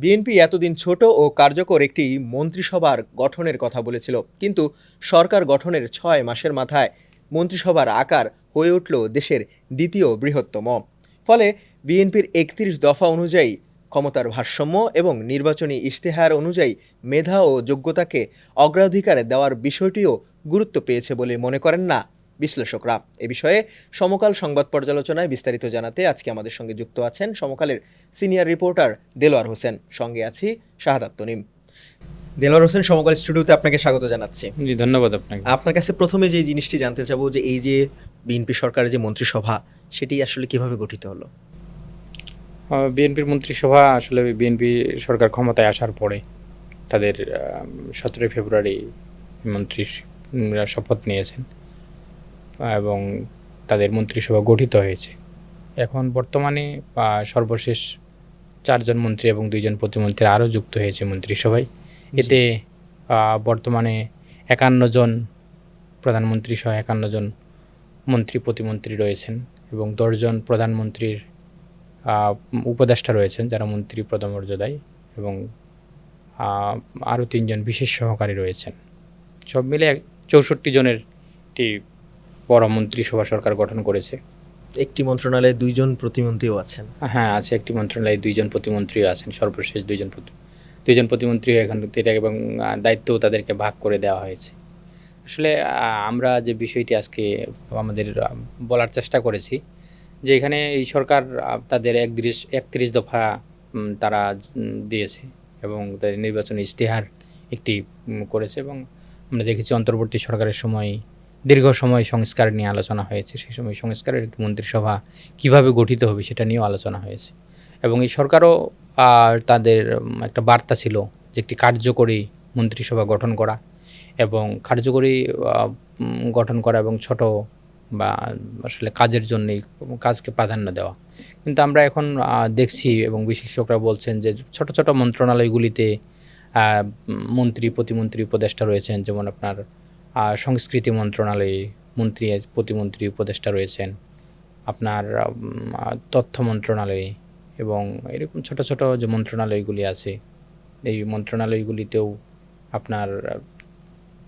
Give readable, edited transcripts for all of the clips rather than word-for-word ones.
BNP এতদিন ছোট ও কার্যকর একটি মন্ত্রিসভার গঠনের কথা বলেছিল, কিন্তু সরকার গঠনের ৬ মাসের মাথায় মন্ত্রিসভার আকার হয়ে উঠল দেশের দ্বিতীয় বৃহত্তম। ফলে বিএনপির ৩১ দফা অনুযায়ী ক্ষমতার ভারসাম্য এবং নির্বাচনী ইশতেহার অনুযায়ী মেধা ও যোগ্যতাকে অগ্রাধিকার দেওয়ার বিষয়টিও গুরুত্ব পেয়েছে বলে মনে করেন না বিশ্লেষকরা। এ বিষয়ে সমকাল সংবাদ পর্যালোচনায় বিস্তারিত জানাতে আজকে আমাদের সঙ্গে যুক্ত আছেন সমকালের সিনিয়র রিপোর্টার দেলোয়ার হোসেন। সঙ্গে আছি শাহাদাত তনিম। দেলোয়ার হোসেন, সমকাল স্টুডিওতে আপনাকে স্বাগত জানাচ্ছি। জি, ধন্যবাদ আপনাকে। আপনার কাছে প্রথমে যে জিনিসটি জানতে চাবো যে এই যে বিএনপি সরকারের যে মন্ত্রিসভা, সেটি আসলে কিভাবে গঠিত হলো? বিএনপির মন্ত্রিসভা আসলে বিএনপি সরকার ক্ষমতায় আসার পরে তাদের 17 ফেব্রুয়ারি মন্ত্রীরা শপথ নিয়েছেন এবং তাদের মন্ত্রিসভা গঠিত হয়েছে। এখন বর্তমানে সর্বশেষ 4 জন মন্ত্রী এবং 2 জন প্রতিমন্ত্রী আরও যুক্ত হয়েছে মন্ত্রিসভায়। এতে বর্তমানে 51 জন প্রধানমন্ত্রী সহ 51 জন মন্ত্রী প্রতিমন্ত্রী রয়েছেন এবং 10 জন প্রধানমন্ত্রীর উপদেষ্টা রয়েছেন যারা মন্ত্রী পদমর্যাদায়, এবং আরও 3 জন বিশেষ সহকারী রয়েছেন। সব মিলে 64 জনের একটি বড় মন্ত্রিসভা সরকার গঠন করেছে। একটি মন্ত্রণালয়ে 2 জন প্রতিমন্ত্রীও আছেন। হ্যাঁ, আছে একটি মন্ত্রণালয়ে 2 জন প্রতিমন্ত্রীও আছেন, সর্বশেষ 2 জন প্রতিমন্ত্রী এখন এটা, এবং দায়িত্বও তাদেরকে ভাগ করে দেওয়া হয়েছে। আসলে আমরা যে বিষয়টি আজকে আমাদের বলার চেষ্টা করেছি যে এখানে এই সরকার তাদের 31 দফা তারা দিয়েছে এবং তাদের নির্বাচনী ইশতেহার একটি করেছে, এবং আমরা দেখেছি অন্তর্বর্তী সরকারের সময় দীর্ঘ সময় সংস্কার নিয়ে আলোচনা হয়েছে। সেই সময় সংস্কারের মন্ত্রিসভা কিভাবে গঠিত হবে সেটা নিয়েও আলোচনা হয়েছে, এবং এই সরকারও তাদের একটা বার্তা ছিল যে একটি কার্যকরী মন্ত্রিসভা গঠন করা এবং কার্যকরী গঠন করা এবং ছোট বা আসলে কাজের জন্যই কাজকে প্রাধান্য দেওয়া। কিন্তু আমরা এখন দেখছি এবং বিশ্লেষকরা বলছেন যে ছোট ছোট মন্ত্রণালয়গুলিতে মন্ত্রী প্রতিমন্ত্রী উপদেষ্টা রয়েছেন, যেমন আপনার সংস্কৃতি মন্ত্রণালয়ে মন্ত্রী প্রতিমন্ত্রী উপদেষ্টা রয়েছেন, আপনার তথ্য মন্ত্রণালয়ে, এবং এরকম ছোট ছোট যে মন্ত্রণালয়গুলি আছে এই মন্ত্রণালয়গুলিতেও আপনার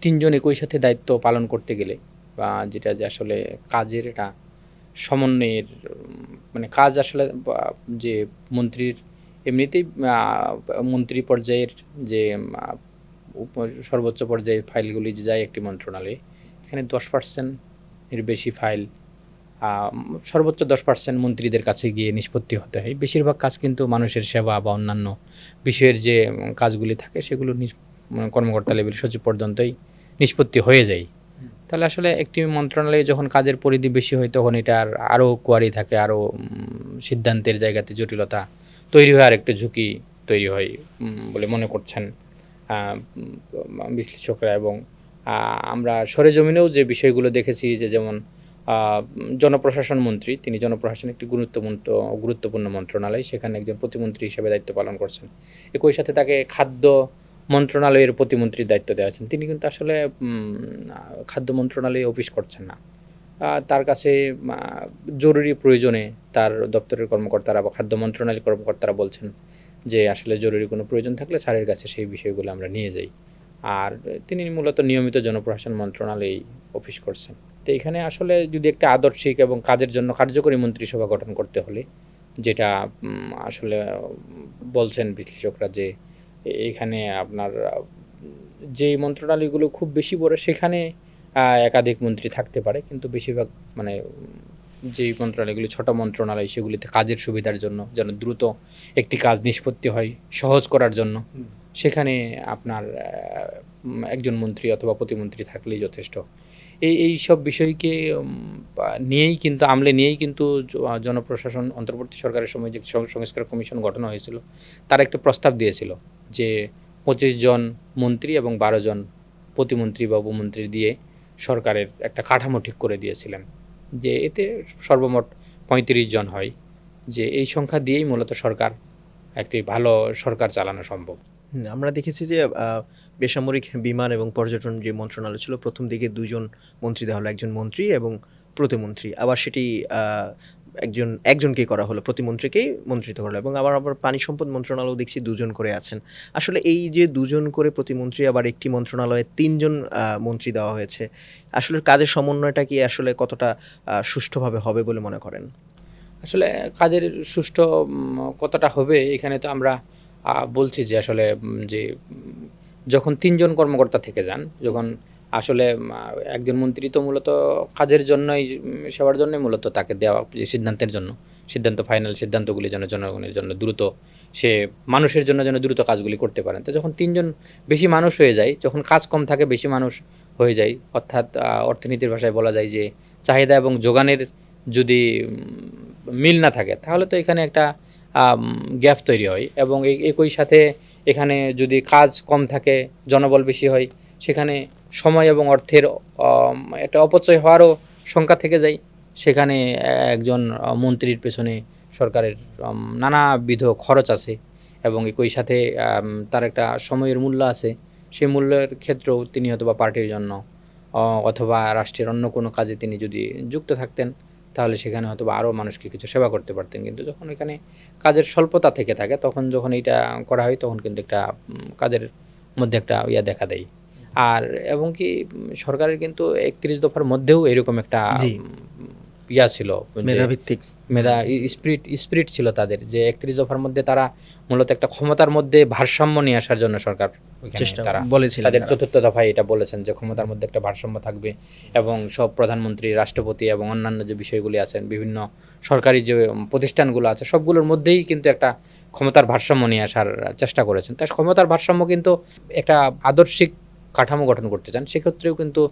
3 জন একই সাথে দায়িত্ব পালন করতে গেলে বা যেটা যে আসলে কাজের এটা সমন্বয়ের মানে কাজ আসলে যে মন্ত্রীর এমনিতেই মন্ত্রী পর্যায়ের যে সর্বোচ্চ পর্যায়ের ফাইলগুলি যে যায় একটি মন্ত্রণালয়ে, এখানে 10% এর বেশি ফাইল সর্বোচ্চ 10% মন্ত্রীদের কাছে গিয়ে নিষ্পত্তি হতে হয়। বেশিরভাগ কাজ কিন্তু মানুষের সেবা বা অন্যান্য বিষয়ের যে কাজগুলি থাকে সেগুলো কর্মকর্তা লেভেল সচিব পর্যন্তই নিষ্পত্তি হয়ে যায়। তাহলে আসলে একটি মন্ত্রণালয়ে যখন কাজের পরিধি বেশি হয় তখন এটার আরও কোয়ারি থাকে, আরও সিদ্ধান্তের জায়গাতে জটিলতা তৈরি হয়, আর একটু ঝুঁকি তৈরি হয় বলে মনে করছেন বিশ্লেষকরা। এবং আমরা সরেজমিনেও যে বিষয়গুলো দেখেছি যে যেমন জনপ্রশাসন মন্ত্রী, তিনি জনপ্রশাসন একটি গুরুত্বপূর্ণ মন্ত্রণালয়, সেখানে একজন প্রতিমন্ত্রী হিসেবে দায়িত্ব পালন করছেন। একই সাথে তাকে খাদ্য মন্ত্রণালয়ের প্রতিমন্ত্রীর দায়িত্ব দেওয়া আছেন। তিনি কিন্তু আসলে খাদ্য মন্ত্রণালয়ে অফিস করছেন না। তার কাছে জরুরি প্রয়োজনে তার দপ্তরের কর্মকর্তারা বা খাদ্য মন্ত্রণালয়ের কর্মকর্তারা বলছেন যে আসলে জরুরি কোনো প্রয়োজন থাকলে স্যারের কাছে সেই বিষয়গুলো আমরা নিয়ে যাই। আর তিনি মূলত নিয়মিত জনপ্রশাসন মন্ত্রণালয়ে অফিস করছেন। তো এখানে আসলে যদি একটা আদর্শিক এবং কাজের জন্য কার্যকরী মন্ত্রিসভা গঠন করতে হলে, যেটা আসলে বলছেন বিশ্লেষকরা যে এখানে আপনার যেই মন্ত্রণালয়গুলো খুব বেশি বড় সেখানে একাধিক মন্ত্রী থাকতে পারে, কিন্তু বেশিরভাগ মানে যেই মন্ত্রণালয়গুলি ছোট মন্ত্রণালয় সেগুলিতে কাজের সুবিধার জন্য, যেন দ্রুত একটি কাজ নিষ্পত্তি হয় সহজ করার জন্য, সেখানে আপনার একজন মন্ত্রী অথবা প্রতিমন্ত্রী থাকলেই যথেষ্ট। এই সব বিষয়কে নিয়েই কিন্তু জনপ্রশাসন অন্তর্বর্তী সরকারের সময় যে সংস্কার কমিশন গঠন হয়েছিল তারা একটা প্রস্তাব দিয়েছিল যে 25 জন মন্ত্রী এবং 12 জন প্রতিমন্ত্রী বা উপমন্ত্রী দিয়ে সরকারের একটা কাঠামো ঠিক করে দিয়েছিলেন, যে এতে সর্বমোট 35 জন হয়, যে এই সংখ্যা দিয়েই মূলত সরকার একটি ভালো সরকার চালানো সম্ভব। আমরা দেখেছি যে বেসামরিক বিমান এবং পর্যটন যে মন্ত্রণালয় ছিল, প্রথম দিকে 2 জন মন্ত্রী দেওয়া হলো, একজন মন্ত্রী এবং প্রতিমন্ত্রী। আবার সেটি একজনকেই করা হলো, প্রতিমন্ত্রীকেই মন্ত্রিত্ব করা হলো, এবং আবার পানি সম্পদ মন্ত্রণালয় দেখছি 2 জন করে আছেন। আসলে এই যে 2 জন করে প্রতিমন্ত্রী, আবার একটি মন্ত্রণালয়ে 3 জন মন্ত্রী দেওয়া হয়েছে। আসলে কাজের সমন্বয়টা কি আসলে কতটা সুষ্ঠুভাবে হবে বলে মনে করেন? আসলে কাজের সুষ্ঠু কতটা হবে এখানে তো আমরা বলছি যে আসলে যখন 3 জন কর্মকর্তা থেকে যান, যখন আসলে একজন মন্ত্রী তো মূলত কাজের জন্যই সেবার জন্যই মূলত তাকে দেওয়া, যে সিদ্ধান্তের জন্য, ফাইনাল সিদ্ধান্তগুলি যেন জনগণের জন্য দ্রুত, সে মানুষের জন্য যেন দ্রুত কাজগুলি করতে পারেন। তো যখন 3 জন বেশি মানুষ হয়ে যায়, যখন কাজ কম থাকে বেশি মানুষ হয়ে যায়, অর্থাৎ অর্থনীতির ভাষায় বলা যায় যে চাহিদা এবং যোগানের যদি মিল না থাকে, তাহলে তো এখানে একটা গ্যাপ তৈরি হয়। এবং একই সাথে এখানে যদি কাজ কম থাকে, জনবল বেশি হয়, সেখানে সময় এবং অর্থের একটা অপচয় হওয়ারও শঙ্কা থেকে যায়। সেখানে একজন মন্ত্রীর পেছনে সরকারের নানাবিধ খরচ আছে, এবং একই সাথে তার একটা সময়ের মূল্য আছে। সেই মূল্যের ক্ষেত্রেও তিনি হয়তোবা পার্টির জন্য অথবা রাষ্ট্রের অন্য কোনো কাজে তিনি যদি যুক্ত থাকতেন, তাহলে সেখানে হয়তোবা আরও মানুষকে কিছু সেবা করতে পারতেন। কিন্তু যখন এখানে কাজের স্বল্পতা থেকে থাকে, তখন যখন এইটা করা হয়, তখন কিন্তু একটা কাজের মধ্যে একটা দেখা দেয়। আর এবং কি সরকারের কিন্তু 31 দফার মধ্যেও এরকম একটা জি, ছিল যে মেধাভিত্তিক। মেধা স্পিরিট ছিল তাদের, যে 31 দফার মধ্যে তারা মূলত একটা ক্ষমতার মধ্যে ভারসাম্য নিয়ে আসার জন্য সরকার ওইখানে চেষ্টা তারা বলেছিলেন তাদের তারা। চতুর্থ দফায় এটা বলেছেন যে ক্ষমতার মধ্যে একটা ভারসাম্য থাকবে, এবং সব প্রধানমন্ত্রী, রাষ্ট্রপতি এবং অন্যান্য যে বিষয়গুলি আছেন, বিভিন্ন সরকারি যে প্রতিষ্ঠানগুলো আছে, সবগুলোর মধ্যেই কিন্তু একটা ক্ষমতার ভারসাম্য নিয়ে আসার চেষ্টা করেছেন। তাই ক্ষমতার ভারসাম্য কিন্তু একটা আদর্শিক কাঠামো গঠন করতে চান, সেক্ষেত্রেও কিন্তু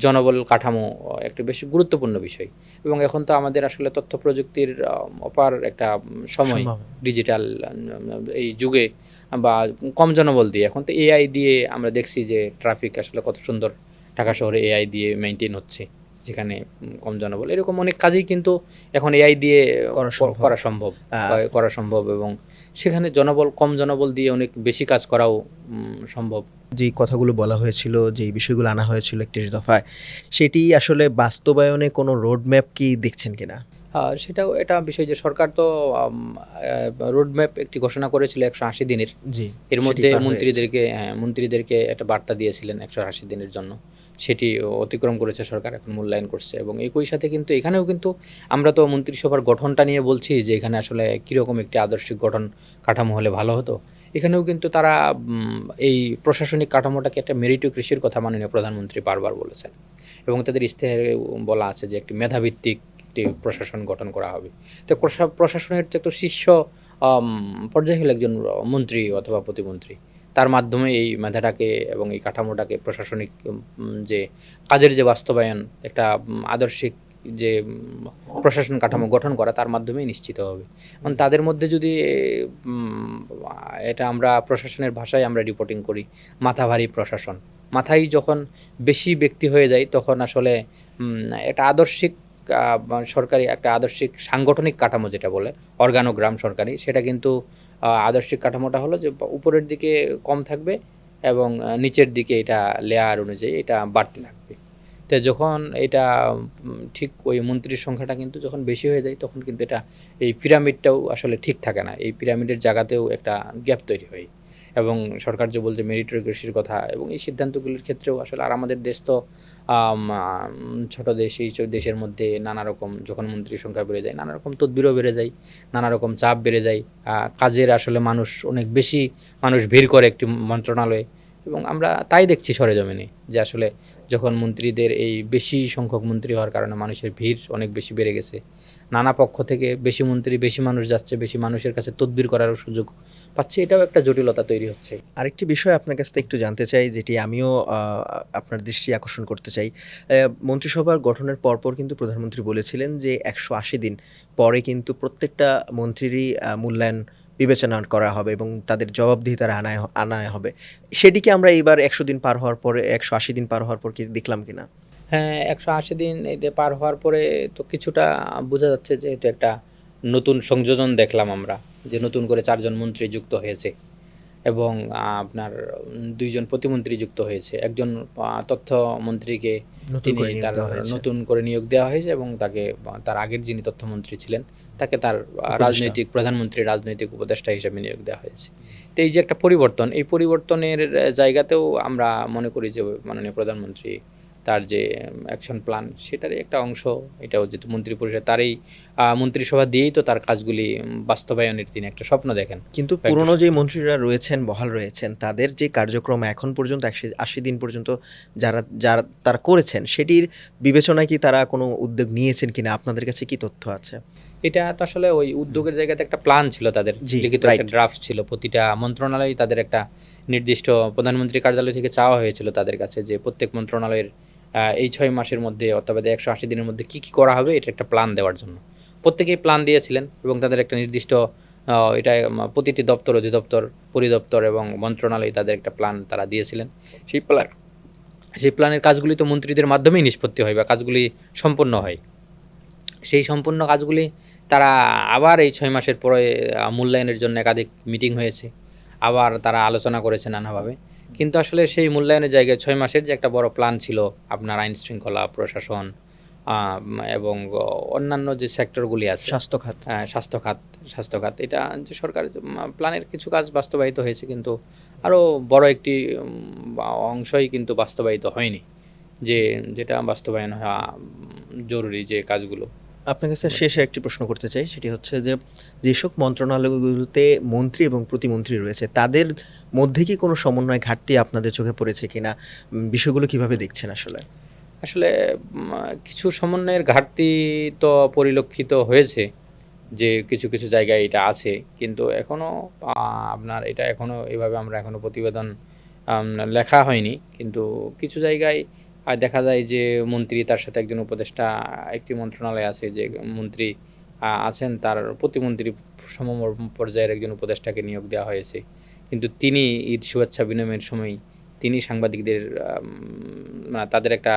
জনবল কাঠামো একটি বেশি গুরুত্বপূর্ণ বিষয়। এবং এখন তো আমাদের আসলে তথ্য প্রযুক্তির অপার একটা সময়, সম্ভব। ডিজিটাল এই যুগে, বা কম জনবল দিয়ে, এখন তো এআই দিয়ে আমরা দেখছি যে ট্রাফিক আসলে কত সুন্দর ঢাকা শহরে এআই দিয়ে মেনটেন হচ্ছে, যেখানে কম জনবল, এরকম অনেক কাজই কিন্তু এখন এআই দিয়ে করা সম্ভব। করা সম্ভব, আহ, করা সম্ভব। এবং সেখানে কম জনবল দিয়ে অনেক বেশি কাজ করাও সম্ভব। যেই কথাগুলো বলা হয়েছিল, যেই বিষয়গুলো আনা হয়েছিল 31 দফায়, সেটি আসলে বাস্তবায়নে কোনো রোড ম্যাপ কি দেখছেন কিনা? সেটাও এটা বিষয় যে সরকার তো রোডম্যাপ একটি ঘোষণা করেছিল 180 দিনের। জি, এর সেটি মধ্যে পার হয়েছে। মন্ত্রীদেরকে একটা বার্তা দিয়েছিলেন 180 দিনের জন্য। সেটি অতিক্রম করেছে সরকার, এখন মূল্যায়ন করছে। এবং একই সাথে কিন্তু এখানেও কিন্তু আমরা তো মন্ত্রিসভার গঠনটা নিয়ে বলছি যে এখানে আসলে কীরকম একটি আদর্শিক গঠন কাঠামো হলে ভালো হতো। এখানেও কিন্তু তারা এই প্রশাসনিক কাঠামোটাকে একটা মেরিটোক্রেসির কথা মাননীয় প্রধানমন্ত্রী বারবার বলেছেন, এবং তাদের ইশতেহারে বলা আছে যে একটি মেধাভিত্তিক একটি প্রশাসন গঠন করা হবে। তো প্রশাসনের তো একটু শীর্ষ পর্যায়ে হলো একজন মন্ত্রী অথবা প্রতিমন্ত্রী, তার মাধ্যমে এই মেধাটাকে এবং এই কাঠামোটাকে, প্রশাসনিক যে কাজের যে বাস্তবায়ন, একটা আদর্শিক যে প্রশাসন কাঠামো গঠন করা, তার মাধ্যমেই নিশ্চিত হবে। কারণ তাদের মধ্যে যদি উম, এটা আমরা প্রশাসনের ভাষায় আমরা রিপোর্টিং করি, মাথাভারী প্রশাসন, মাথায় যখন বেশি ব্যক্তি হয়ে যায়, তখন আসলে একটা আদর্শিক সরকারি একটা আদর্শিক সাংগঠনিক কাঠামো যেটা বলে অর্গানোগ্রাম সরকারি, সেটা কিন্তু আদর্শিক কাঠামোটা হলো যে উপরের দিকে কম থাকবে, এবং নিচের দিকে এটা লেয়ার অনুযায়ী এটা বাড়তে থাকবে। তো যখন এটা ঠিক ওই মন্ত্রীর সংখ্যাটা কিন্তু যখন বেশি হয়ে যায়, তখন কিন্তু এটা এই পিরামিডটাও আসলে ঠিক থাকে না, এই পিরামিডের জায়গাতেও একটা গ্যাপ তৈরি হয়। এবং সরকার যে বলছে মেরিটোক্রেসির কথা, এবং এই সিদ্ধান্তগুলির ক্ষেত্রেও আসলে, আর আমাদের দেশ তো ছোট দেশ, এই দেশের মধ্যে নানা রকম যখন মন্ত্রীর সংখ্যা বেড়ে যায়, নানা রকম তদবিরও বেড়ে যায়, নানা রকম চাপ বেড়ে যায়, কাজের আসলে অনেক বেশি মানুষ ভিড় করে একটি মন্ত্রণালয়ে। এবং আমরা তাই দেখছি সরেজমিনে, যে আসলে যখন মন্ত্রীদের এই বেশি সংখ্যক মন্ত্রী হওয়ার কারণে মানুষের ভিড় অনেক বেশি বেড়ে গেছে, নানা পক্ষ থেকে বেশি মন্ত্রী, বেশি মানুষ যাচ্ছে, বেশি মানুষের কাছে তদবির করারও সুযোগ পাচ্ছে, এটাও একটা জটিলতা তৈরি হচ্ছে। আরেকটি বিষয় আপনার কাছ থেকে একটু জানতে চাই, যেটি আমিও আপনার দৃষ্টি আকর্ষণ করতে চাই। মন্ত্রিসভার গঠনের পরপর কিন্তু প্রধানমন্ত্রী বলেছিলেন যে 180 দিন পরে কিন্তু প্রত্যেকটা মন্ত্রীরই মূল্যায়ন বিবেচনা করা হবে এবং তাদের জবাবদিহিতার আনায় হবে। সেটি কি আমরা এইবার 100 দিন পার হওয়ার পরে, 180 দিন পার হওয়ার পর কি দেখলাম কিনা? হ্যাঁ, 180 দিন এটা পার হওয়ার পরে তো কিছুটা বোঝা যাচ্ছে যে এটা একটা নতুন সংযোজন দেখলাম আমরা, যে নতুন করে 4 জন মন্ত্রী যুক্ত হয়েছে। এবং আপনার দুইজন প্রতিমন্ত্রী যুক্ত হয়েছে। একজন তথ্যমন্ত্রীকে নতুন করে নিয়োগ তার দেওয়া হয়েছে। নতুন করে নিয়োগ দেওয়া হয়েছে এবং তাকে তার আগের যিনি তথ্যমন্ত্রী ছিলেন তাকে তার রাজনৈতিক প্রধানমন্ত্রীর রাজনৈতিক উপদেষ্টা হিসেবে নিয়োগ দেওয়া হয়েছে। তো এই যে একটা পরিবর্তন, এই পরিবর্তনের জায়গাতেও আমরা মনে করি যে মাননীয় প্রধানমন্ত্রী তার যে অ্যাকশন প্ল্যান সেটারই একটা অংশ, এটাও যেহেতু মন্ত্রিপরিষদ তারই মন্ত্রিসভা দিয়েই তো তার কাজগুলি বাস্তবায়নের তিনি একটা স্বপ্ন দেখেন। কিন্তু পুরনো যে মন্ত্রীরা রয়েছেন, বহাল রয়েছেন, তাদের যে কার্যক্রম এখন পর্যন্ত 180 দিন পর্যন্ত যারা যারা তারা করেছেন, সেটির বিবেচনায় কি তারা কোনো উদ্যোগ নিয়েছেন কিনা? আপনাদের কাছে কি তথ্য আছে? এটা তো আসলে ওই উদ্যোগের জায়গাতে একটা প্ল্যান ছিল তাদের, জি, লিখিত একটা right. ড্রাফট ছিল। প্রতিটা মন্ত্রণালয় তাদের একটা নির্দিষ্ট প্রধানমন্ত্রী কার্যালয় থেকে চাওয়া হয়েছিল তাদের কাছে যে প্রত্যেক মন্ত্রণালয়ের এই 6 মাসের মধ্যে অথবা 180 দিনের মধ্যে কী কী করা হবে এটা একটা প্ল্যান দেওয়ার জন্য। প্রত্যেকেই প্ল্যান দিয়েছিলেন এবং তাদের একটা নির্দিষ্ট এটা প্রতিটি দপ্তর, অধিদপ্তর, পরিদপ্তর এবং মন্ত্রণালয় তাদের একটা প্ল্যান তারা দিয়েছিলেন। সেই প্ল্যানের কাজগুলি তো মন্ত্রীদের মাধ্যমেই নিষ্পত্তি হয় বা কাজগুলি সম্পন্ন হয়। সেই সম্পূর্ণ কাজগুলি তারা আবার এই 6 মাসের পরে মূল্যায়নের জন্য একাধিক মিটিং হয়েছে, আবার তারা আলোচনা করেছে নানাভাবে। কিন্তু আসলে সেই মূল্যায়নের জায়গায় 6 মাসের যে একটা বড় প্ল্যান ছিল আপনার আইন শৃঙ্খলা, প্রশাসন এবং অন্যান্য যে সেক্টরগুলি আছে, স্বাস্থ্য খাত। স্বাস্থ্য খাত এটা যে সরকার প্ল্যানের কিছু কাজ বাস্তবায়িত হয়েছে, কিন্তু আরও বড় একটি অংশই কিন্তু বাস্তবায়িত হয়নি, যেটা বাস্তবায়ন হওয়া জরুরি যে কাজগুলো। আপনার কাছে শেষে একটি প্রশ্ন করতে চাই, সেটি হচ্ছে যে যেসব মন্ত্রণালয়গুলোতে মন্ত্রী এবং প্রতিমন্ত্রী রয়েছে, তাদের মধ্যে কি কোনো সমন্বয় ঘাটতি আপনাদের চোখে পড়েছে কিনা? বিষয়গুলো কিভাবে দেখছেন আসলে? আসলে কিছু সমন্বয়ের ঘাটতি তো পরিলক্ষিত হয়েছে, যে কিছু কিছু জায়গায় এটা আছে, কিন্তু এখনও আপনার এটা এখনও এভাবে আমরা এখনও প্রতিবেদন লেখা হয়নি। কিন্তু কিছু জায়গায় দেখা যায় যে মন্ত্রী তার সাথে একজন উপদেষ্টা, একটি মন্ত্রণালয় আছে যে মন্ত্রী আছেন, তার প্রতিমন্ত্রী সম পর্যায়ের একজন উপদেষ্টাকে নিয়োগ দেওয়া হয়েছে, কিন্তু তিনি ঈদ শুভেচ্ছা বিনিময়ের সময় তিনি সাংবাদিকদের মানে তাদের একটা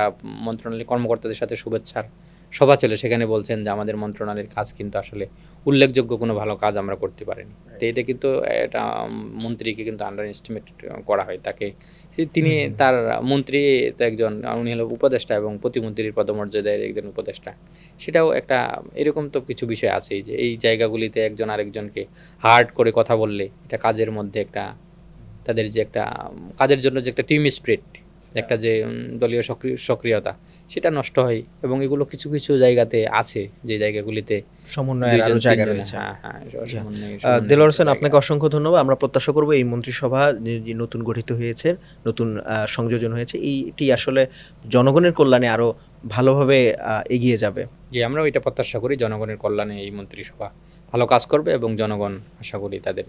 মন্ত্রণালয়ের কর্মকর্তাদের সাথে শুভেচ্ছার সভা ছিল, সেখানে বলছেন যে আমাদের মন্ত্রণালয়ের কাজ কিন্তু আসলে উল্লেখযোগ্য কোনো ভালো কাজ আমরা করতে পারিনি। তো এতে কিন্তু এটা মন্ত্রীকে কিন্তু আন্ডার এস্টিমেট করা হয় তাকে। তিনি তার মন্ত্রী তো একজন, উনি হলো উপদেষ্টা এবং প্রতিমন্ত্রীর পদমর্যাদার একজন উপদেষ্টা। সেটাও একটা এরকম তো কিছু বিষয় আছেই যে এই জায়গাগুলিতে একজন আরেকজনকে হার্ড করে কথা বললে এটা কাজের মধ্যে একটা তাদের যে একটা কাজের জন্য যে একটা টিম স্পিরিট, একটা যে দলীয় সক্রিয়তা সেটা নষ্ট হয়। এবং এগুলো কিছু কিছু জায়গাতে আছে যে জায়গাগুলিতে সমন্বয়ের আরও জায়গা রয়েছে। দেলোয়ার হোসেন, আপনাকে অসংখ্য ধন্যবাদ। আমরা প্রত্যাশা করব এই মন্ত্রিসভা যে নতুন গঠিত হয়েছে, নতুন সংযোজন হয়েছে, এইটি আসলে জনগণের কল্যাণে আরও ভালোভাবে এগিয়ে যাবে। জি, আমরাও এটা প্রত্যাশা করি জনগণের কল্যাণে এই মন্ত্রিসভা ভালো কাজ করবে এবং জনগণ আশা করি তাদের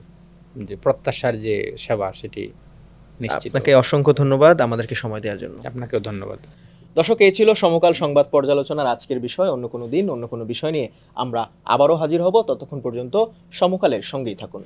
যে প্রত্যাশার যে সেবা সেটি নিশ্চিত। আপনাকে অসংখ্য ধন্যবাদ আমাদেরকে সময় দেওয়ার জন্য। আপনাকেও ধন্যবাদ। দর্শক, এই ছিল সমকাল সংবাদ পর্যালোচনার আজকের বিষয়। অন্য কোনো দিন অন্য কোনো বিষয় নিয়ে আমরা আবারও হাজির হব। ততক্ষণ পর্যন্ত সমকালের সঙ্গেই থাকুন।